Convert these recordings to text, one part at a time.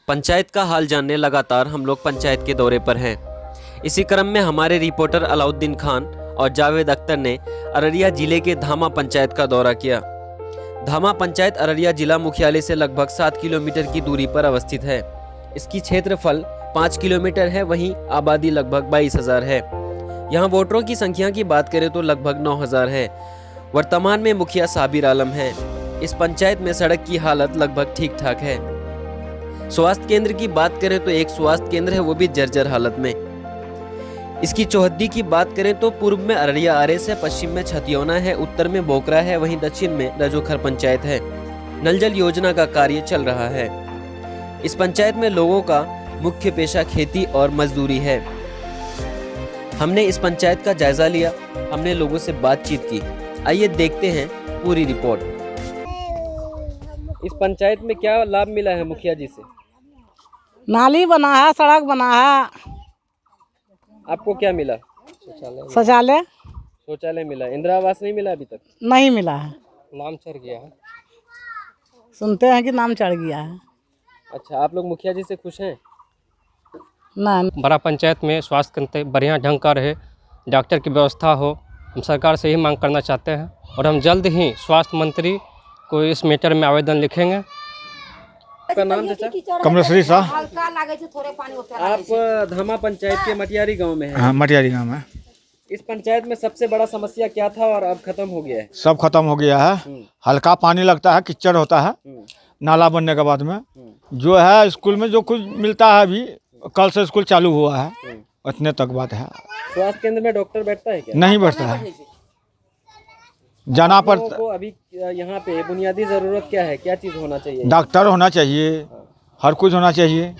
पंचायत का हाल जानने लगातार हम लोग पंचायत के दौरे पर हैं। इसी क्रम में हमारे रिपोर्टर अलाउद्दीन खान और जावेद अख्तर ने अररिया जिले के धामा पंचायत का दौरा किया। धामा पंचायत अररिया जिला मुख्यालय से लगभग 7 किलोमीटर की दूरी पर अवस्थित है। इसकी क्षेत्रफल 5 किलोमीटर है, वहीं आबादी लगभग 22,000 है। यहाँ वोटरों की संख्या की बात करें तो लगभग 9,000 है। वर्तमान में मुखिया साबिर आलम है। इस पंचायत में सड़क की हालत लगभग ठीक ठाक है। स्वास्थ्य केंद्र की बात करें तो एक स्वास्थ्य केंद्र है, वो भी जर्जर हालत में। इसकी चौहद्दी की बात करें तो पूर्व में अररिया आरएस है, पश्चिम में छतियौना है, उत्तर में बोकरा है, वहीं दक्षिण में रजोखर पंचायत है। नल जल योजना का कार्य चल रहा है। इस पंचायत में लोगों का मुख्य पेशा खेती और मजदूरी है। हमने इस पंचायत का जायजा लिया, हमने लोगों से बातचीत की। आइए देखते हैं पूरी रिपोर्ट। इस पंचायत में क्या लाभ मिला है मुखिया जी से? नाली बना है, सड़क बना है। आपको क्या मिला? शौचालय मिला। इंदिरा आवास नहीं मिला अभी तक? नहीं मिला है। नाम चढ़ गया है। सुनते हैं कि नाम चढ़ गया है। अच्छा, आप लोग मुखिया जी से खुश हैं? नहीं। बड़ा पंचायत में स्वास्थ्य केंद्र बढ़िया ढंग का रहे, डॉक्टर की व्यवस्था हो, हम सरकार से ही मांग करना चाहते हैं और हम जल्द ही स्वास्थ्य मंत्री को इस मैटर में आवेदन लिखेंगे। आपका नाम चाचा? कमलेश्वरी शाह। आप धामा पंचायत के मटियारी गांव में हैं। हाँ, मटियारी गाँव में। इस पंचायत में सबसे बड़ा समस्या क्या था और अब खत्म हो गया है? सब खत्म हो गया है। हल्का पानी लगता है, कीचड़ होता है नाला बनने के बाद में। जो है स्कूल में जो कुछ मिलता है, अभी कल से स्कूल चालू हुआ है, उतने तक बात है। स्वास्थ्य केंद्र में डॉक्टर बैठता है क्या? नहीं बैठता है, जाना आप पर। लोगों को अभी यहाँ पे बुनियादी जरूरत क्या है? क्या चीज होना चाहिए? डॉक्टर होना चाहिए, हर कुछ होना चाहिए।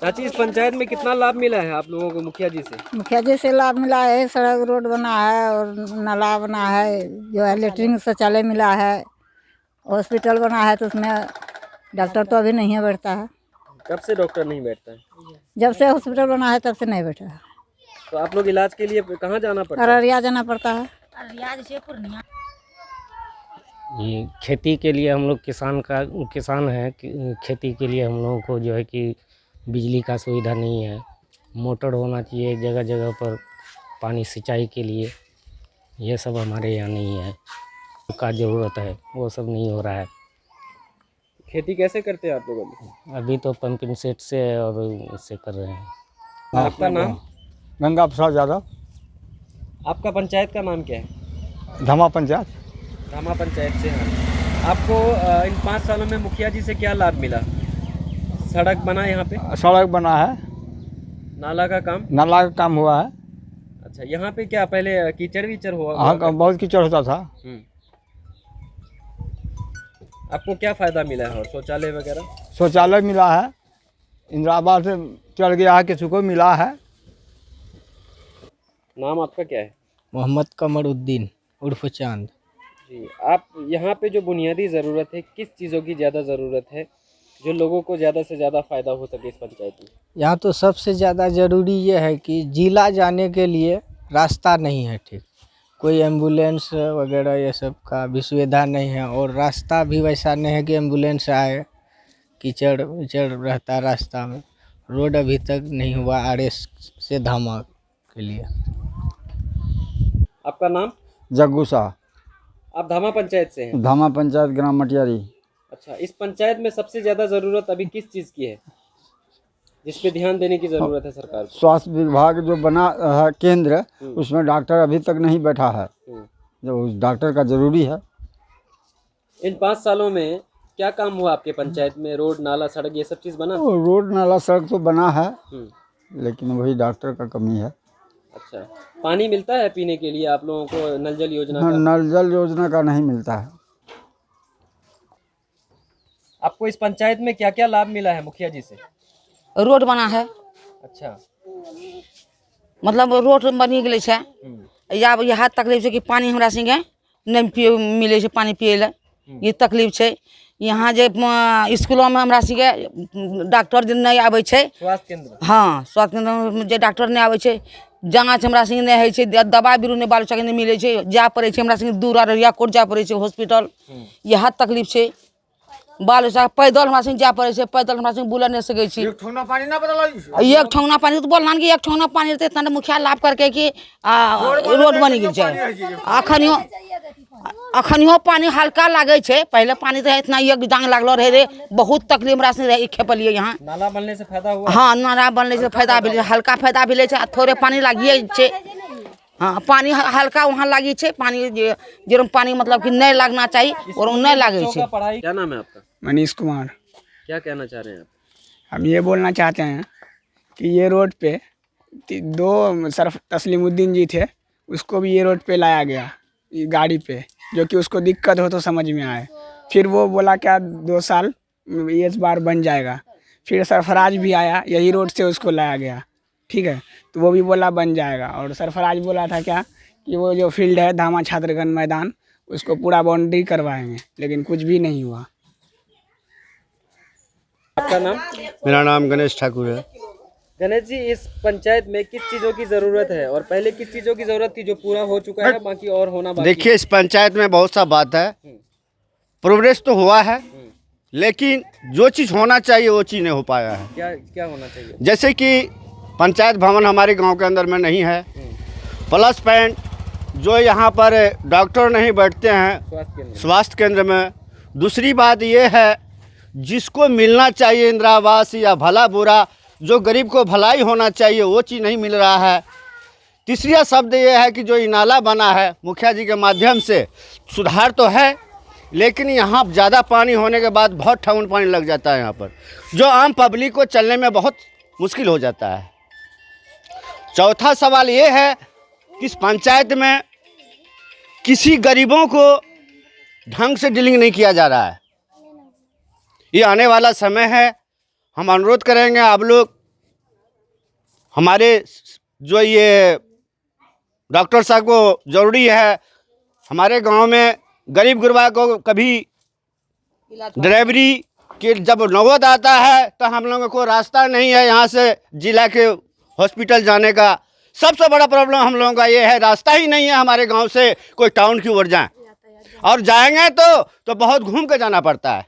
चाची, इस पंचायत में कितना लाभ मिला है आप लोगों को मुखिया जी से? मुखिया जी से लाभ मिला है, सड़क रोड बना है और नाला बना है, जो है लेटरिन शौचालय मिला है, हॉस्पिटल बना है। तो उसमें डॉक्टर तो अभी नहीं बैठता है। कब से डॉक्टर नहीं बैठता है? जब से हॉस्पिटल बना है तब से नहीं बैठा है। तो आप लोग इलाज के लिए कहाँ जाना पड़ता है? अररिया जाना पड़ता है। ये खेती के लिए हम लोग किसान हैं कि खेती के लिए हम लोगों को जो है कि बिजली का सुविधा नहीं है। मोटर होना चाहिए जगह जगह पर पानी सिंचाई के लिए, ये सब हमारे यहाँ नहीं है। का ज़रूरत है वो सब नहीं हो रहा है। खेती कैसे करते हैं आप लोग? अभी तो पंपिंग सेट से और इससे कर रहे हैं। आपका नाम? गंगा प्रसाद यादव। आपका पंचायत का नाम क्या है? धामा पंचायत। धामा पंचायत से हैं। आपको इन 5 सालों में मुखिया जी से क्या लाभ मिला? सड़क बना यहाँ पे? सड़क बना है, नाला का काम? नाला का काम हुआ है। अच्छा, यहाँ पे क्या पहले कीचड़ वीचड़ हुआ? हाँ, बहुत कीचड़ होता था। आपको क्या फायदा मिला है? और शौचालय वगैरह? शौचालय मिला है, इंदिरा आवास से चढ़ गया है, किसी को मिला है। नाम आपका क्या है? मोहम्मद कमरुद्दीन उर्फ चांद। जी, आप यहाँ पे जो बुनियादी ज़रूरत है, किस चीज़ों की ज़्यादा ज़रूरत है जो लोगों को ज़्यादा से ज़्यादा फ़ायदा हो सके इस पंचायत में? यहाँ तो सबसे ज़्यादा ज़रूरी ये है कि जिला जाने के लिए रास्ता नहीं है ठीक, कोई एम्बुलेंस वगैरह ये सब का भी सुविधा नहीं है और रास्ता भी वैसा नहीं है कि एम्बुलेंस आए। कीचड़ विचड़ रहता है रास्ता में। रोड अभी तक नहीं हुआ आरएस से धामा के लिए। आपका नाम? जग्गू शाह। आप धामा पंचायत से हैं? धामा पंचायत, ग्राम मटियारी। अच्छा, इस पंचायत में सबसे ज़्यादा ज़रूरत अभी किस चीज़ की है, जिस पे ध्यान देने की ज़रूरत है सरकार को? स्वास्थ्य विभाग जो बना है केंद्र, उसमें डॉक्टर अभी तक नहीं बैठा है, जो उस डॉक्टर का जरूरी है। इन 5 सालों में क्या काम हुआ आपके पंचायत में? रोड, नाला, सड़क, ये सब चीज़ बना? रोड, नाला, सड़क तो बना है, लेकिन वही डॉक्टर का कमी है। अच्छा, पानी मिलता है पीने के लिए आप लोगों को? नल जल योजना का? नल जल योजना का नहीं मिलता है। आपको इस पंचायत में क्या क्या लाभ मिला है मुखिया जी से? रोड बना है। अच्छा, मतलब रोड बनी गेल छै। या यहाँ तकलीफ है कि पानी हमरा संगे नहीं मिले छै, पानी पिए ला ये तकलीफ है। यहाँ जे स्कूलों में हमरा संगे डॉक्टर दिन नहीं आवे छै। स्वास्थ्य केंद्र? हाँ, स्वास्थ्य केंद्र में जे डॉक्टर नहीं आवे छै, जाँच हमरा संगे नहीं है छै, दवा बीरू नहीं बाल बच्चा के नहीं मिले छै, जा पड़े छै हमरा संगे दूर अररिया कोट जा पड़े छै हॉस्पिटल। यहाँ तकलीफ है। बाल बच्चा पैदल हमरा संग जाय पड़े छै, पैदल हमरा संग बुल नहीं सकै छी। एक ठोंगना पानी ना बदला एक ठोंगना पानी तो बोलना कि एक ठोंगना पानी रहते इतना मुखिया लाभ करके कि रोड बनी गेल छै। अखनियो पानी हल्का लागे छै, पहले पानी तो इतना एक डांग लागलो रहे रे, बहुत तकलीफ हमरा से खेपलिए यहाँ। नाला बनने से फायदा हुआ? हाँ, नाला बनने से फायदा भेल, हल्का फायदा भेल छै, थोड़े पानी लागिए छै। हाँ, पानी हल्का वहाँ लागी छै, पानी जो पानी मतलब कि नहीं लगना चाहिए और नहीं लागे छै। क्या नाम है आपका? मनीष कुमार। क्या कहना चाह रहे हैं आप? हम ये बोलना चाहते हैं कि ये रोड पे दो सरफ तस्लीमुद्दीन जी थे, उसको भी ये रोड पे लाया गया ये गाड़ी पे, जो कि उसको दिक्कत हो तो समझ में आए। फिर वो बोला क्या 2 साल ये इस बार बन जाएगा। फिर सरफराज भी आया, यही रोड से उसको लाया गया, ठीक है, तो वो भी बोला बन जाएगा। और सरफराज बोला था क्या कि वो जो फील्ड है धामा छात्रगंज मैदान, उसको पूरा बाउंड्री करवाएंगे, लेकिन कुछ भी नहीं हुआ। आपका नाम? मेरा नाम गणेश ठाकुर है। गणेश जी, इस पंचायत में किस चीजों की जरूरत है और पहले किस चीजों की जरूरत थी जो पूरा हो चुका है, बाकी और होना बाकी? देखिए, इस पंचायत में बहुत सा बात है, प्रोग्रेस तो हुआ है, लेकिन जो चीज़ होना चाहिए वो चीज़ नहीं हो पाया है। क्या क्या होना चाहिए? जैसे कि पंचायत भवन हमारे गांव के अंदर में नहीं है, प्लस पॉइंट जो यहाँ पर डॉक्टर नहीं बैठते हैं स्वास्थ्य केंद्र में। दूसरी बात ये है, जिसको मिलना चाहिए इंदिरा आवास या भला बुरा, जो गरीब को भलाई होना चाहिए वो चीज़ नहीं मिल रहा है। तीसरा शब्द ये है कि जो ये नाला बना है मुखिया जी के माध्यम से, सुधार तो है, लेकिन यहाँ ज़्यादा पानी होने के बाद बहुत ठंड पानी लग जाता है यहाँ पर, जो आम पब्लिक को चलने में बहुत मुश्किल हो जाता है। चौथा सवाल ये है कि इस पंचायत में किसी गरीबों को ढंग से डीलिंग नहीं किया जा रहा है। ये आने वाला समय है, हम अनुरोध करेंगे आप लोग, हमारे जो ये डॉक्टर साहब को ज़रूरी है, हमारे गांव में गरीब गुरबा को कभी ड्राइवरी के जब नौबत आता है तो हम लोगों को रास्ता नहीं है यहाँ से जिला के हॉस्पिटल जाने का। सबसे बड़ा प्रॉब्लम हम लोगों का ये है, रास्ता ही नहीं है हमारे गांव से कोई टाउन की ओर जाएं, और जाएंगे तो बहुत घूम के जाना पड़ता है।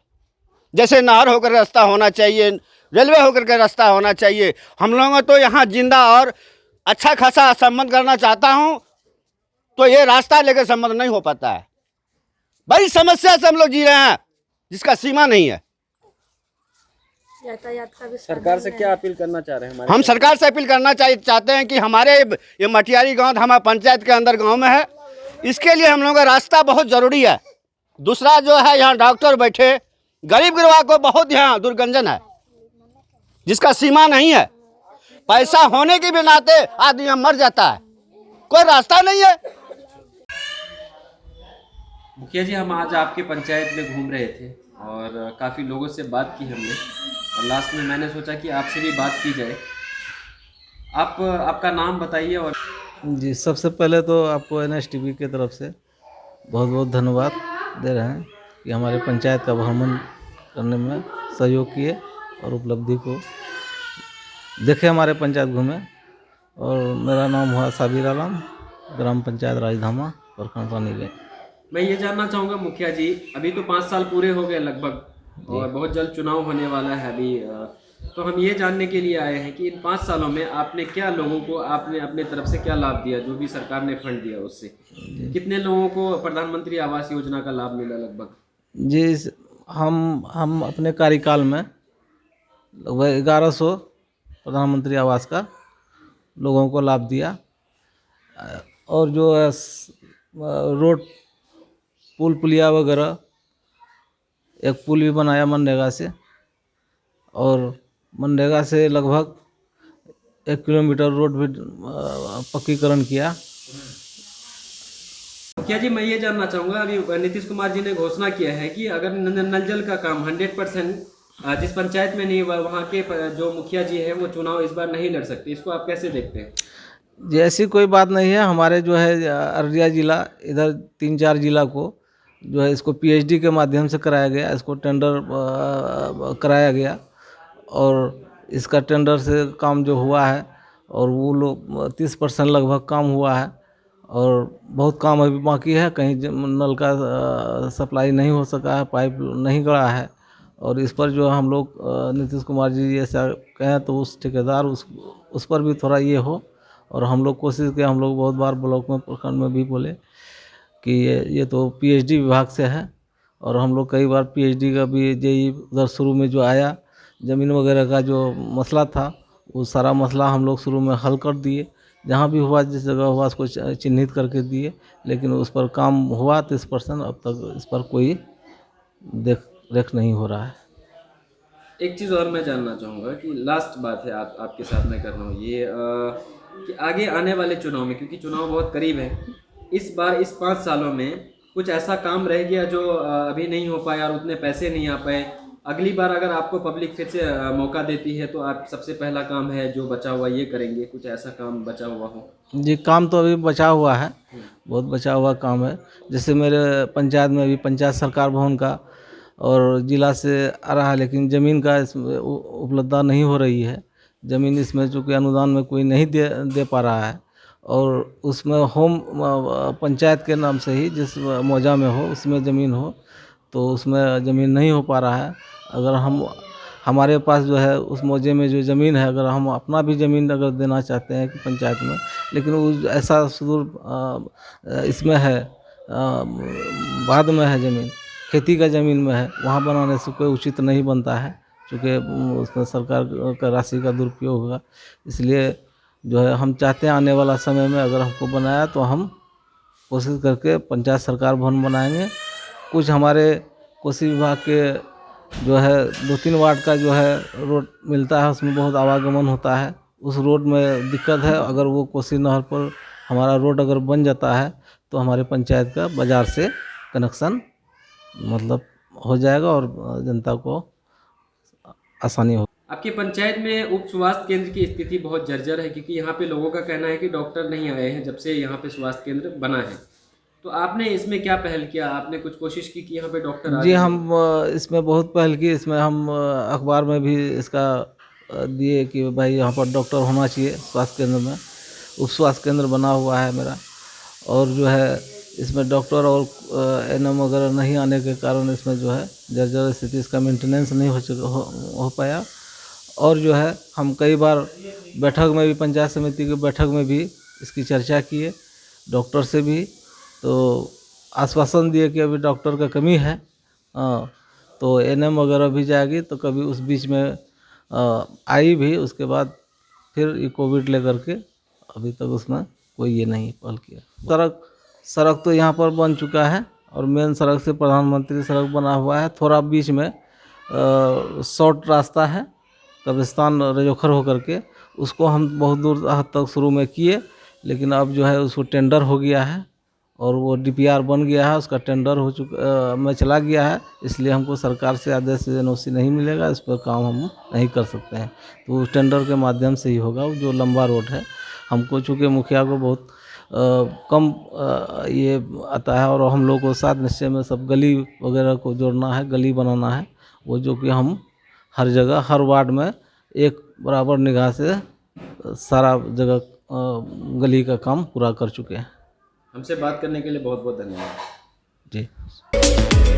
जैसे नहर होकर रास्ता होना चाहिए, रेलवे होकर के रास्ता होना चाहिए। हम लोगों तो यहाँ जिंदा और अच्छा खासा संबंध करना चाहता हूँ, तो ये रास्ता लेकर संबंध नहीं हो पाता है। बड़ी समस्या से हम लोग जी रहे हैं, जिसका सीमा नहीं है। सरकार से क्या अपील करना चाह रहे हैं? हम सरकार से अपील करना चाहते हैं कि हमारे ये मटियारी गांव हमारे पंचायत के अंदर गांव में है, इसके लिए हम लोगों का रास्ता बहुत ज़रूरी है। दूसरा जो है, यहाँ डॉक्टर बैठे, गरीब गुरबा को बहुत यहाँ दुर्गंजन है, जिसका सीमा नहीं है। पैसा होने के भी नाते आदमी यहाँ मर जाता है, कोई रास्ता नहीं है। मुखिया जी, हम आज आपके पंचायत में घूम रहे थे और काफ़ी लोगों से बात की हमने, और लास्ट में मैंने सोचा कि आपसे भी बात की जाए। आपका नाम बताइए। और जी, सबसे पहले तो आपको NSTV की तरफ से बहुत बहुत धन्यवाद दे रहे हैं कि हमारे पंचायत का भ्रमण करने में सहयोग किए और उपलब्धि को देखे, हमारे पंचायत घूमे। और मेरा नाम हुआ साबिर आलम, ग्राम पंचायत राजधामा, प्रखंड रानीगंज। मैं ये जानना चाहूँगा मुखिया जी, अभी तो 5 साल पूरे हो गए लगभग, और बहुत जल्द चुनाव होने वाला है अभी, तो हम ये जानने के लिए आए हैं कि इन 5 सालों में आपने क्या लोगों को, आपने अपने तरफ से क्या लाभ दिया, जो भी सरकार ने फंड दिया उससे कितने लोगों को प्रधानमंत्री आवास योजना का लाभ मिला लगभग? जी, हम अपने कार्यकाल में लगभग 1100 प्रधानमंत्री आवास का लोगों को लाभ दिया। और जो है रोड, पुल पुलिया वगैरह, एक पुल भी बनाया मनरेगा से, और मनरेगा से लगभग 1 किलोमीटर रोड भी पक्कीकरण किया। मुखिया जी, मैं ये जानना चाहूँगा, अभी नीतीश कुमार जी ने घोषणा किया है कि अगर नल जल का काम 100% जिस पंचायत में नहीं हुआ, वहाँ के जो मुखिया जी है वो चुनाव इस बार नहीं लड़ सकते, इसको आप कैसे देखते हैं? जी, ऐसी कोई बात नहीं है। हमारे जो है अररिया ज़िला, इधर 3-4 ज़िला को जो है इसको PhD के माध्यम से कराया गया, इसको टेंडर कराया गया, और इसका टेंडर से काम जो हुआ है, और वो लोग 30% लगभग काम हुआ है, और बहुत काम अभी बाकी है। कहीं नल का सप्लाई नहीं हो सका है, पाइप नहीं गड़ा है, और इस पर जो हम लोग नीतीश कुमार जी ऐसा कहें तो उस ठेकेदार उस पर भी थोड़ा ये हो। और हम लोग कोशिश किए, हम लोग बहुत बार ब्लॉक में प्रखंड में भी बोले कि ये तो पीएचडी विभाग से है। और हम लोग कई बार पीएचडी का भी जेई उधर शुरू में जो आया ज़मीन वगैरह का जो मसला था, वो सारा मसला हम लोग शुरू में हल कर दिए। जहाँ भी हुआ, जिस जगह हुआ उसको चिन्हित करके दिए, लेकिन उस पर काम हुआ 30%। अब तक इस पर कोई देख रेख नहीं हो रहा है। एक चीज़ और मैं जानना चाहूँगा कि लास्ट बात है आपके साथ मैं कर रहा हूँ ये कि आगे आने वाले चुनाव में, क्योंकि चुनाव बहुत करीब है, इस बार इस 5 सालों में कुछ ऐसा काम रह गया जो अभी नहीं हो पाया और उतने पैसे नहीं आ पाए, अगली बार अगर आपको पब्लिक फिर से मौका देती है तो आप सबसे पहला काम है जो बचा हुआ ये करेंगे? कुछ ऐसा काम बचा हुआ हो? जी, काम तो अभी बचा हुआ है, बहुत बचा हुआ काम है। जैसे मेरे पंचायत में अभी पंचायत सरकार भवन का और जिला से आ रहा है, लेकिन ज़मीन का इसमें उपलब्धता नहीं हो रही है। ज़मीन इसमें चूँकि अनुदान में कोई नहीं दे पा रहा है, और उसमें होम पंचायत के नाम से ही जिस मौजा में हो उसमें ज़मीन हो, तो उसमें ज़मीन नहीं हो पा रहा है। अगर हमारे पास जो है उस मौजे में जो ज़मीन है, अगर हम अपना भी ज़मीन अगर देना चाहते हैं कि पंचायत में, लेकिन वो ऐसा सुदूर इसमें है, बाद में है ज़मीन, खेती का ज़मीन में है, वहाँ बनाने से कोई उचित नहीं बनता है, चूँकि उसमें सरकार का राशि का दुरुपयोग होगा। इसलिए जो है हम चाहते हैं आने वाला समय में अगर हमको बनाया तो हम कोशिश करके पंचायत सरकार भवन बनाएंगे। कुछ हमारे कोसी विभाग के जो है 2-3 वार्ड का जो है रोड मिलता है, उसमें बहुत आवागमन होता है, उस रोड में दिक्कत है। अगर वो कोसी नहर पर हमारा रोड अगर बन जाता है तो हमारे पंचायत का बाज़ार से कनेक्शन मतलब हो जाएगा और जनता को आसानी हो। आपकी पंचायत में उप स्वास्थ्य केंद्र की स्थिति बहुत जर्जर है, क्योंकि यहाँ पे लोगों का कहना है कि डॉक्टर नहीं आए हैं जब से यहाँ पे स्वास्थ्य केंद्र बना है। तो आपने इसमें क्या पहल किया? आपने कुछ कोशिश की कि यहाँ पे डॉक्टर आ जी, जाए? हम इसमें बहुत पहल की। इसमें हम अखबार में भी इसका दिए कि भाई यहाँ पर डॉक्टर होना चाहिए स्वास्थ्य केंद्र में। उप स्वास्थ्य केंद्र बना हुआ है मेरा, और जो है इसमें डॉक्टर और एनएम वगैरह नहीं आने के कारण इसमें जो है जर्जर स्थिति, इसका मेंटेनेंस नहीं हो पाया। और जो है हम कई बार बैठक में भी, पंचायत समिति की बैठक में भी इसकी चर्चा किए डॉक्टर से भी, तो आश्वासन दिए कि अभी डॉक्टर का कमी है, तो एनएम वगैरह भी जाएगी। तो कभी उस बीच में आई भी, उसके बाद फिर ये कोविड लेकर के अभी तक उसमें कोई ये नहीं पहल किया। सड़क तो यहाँ पर बन चुका है, और मेन सड़क से प्रधानमंत्री सड़क बना हुआ है। थोड़ा बीच में शॉर्ट रास्ता है कब्रिस्तान रजोखर होकर के, उसको हम बहुत दूर तक शुरू में किए, लेकिन अब जो है उसको टेंडर हो गया है और वो डीपीआर बन गया है, उसका टेंडर हो चुका में चला गया है। इसलिए हमको सरकार से आदेश एनओसी नहीं मिलेगा, इस पर काम हम नहीं कर सकते हैं। तो उस टेंडर के माध्यम से ही होगा। जो लंबा रोड है, हमको चूँकि मुखिया को बहुत कम ये आता है, और हम लोग को साथ निश्चय में सब गली वगैरह को जोड़ना है, गली बनाना है, वो जो कि हम हर जगह हर वार्ड में एक बराबर निगाह से सारा जगह गली का काम पूरा कर चुके हैं। हमसे बात करने के लिए बहुत बहुत धन्यवाद जी।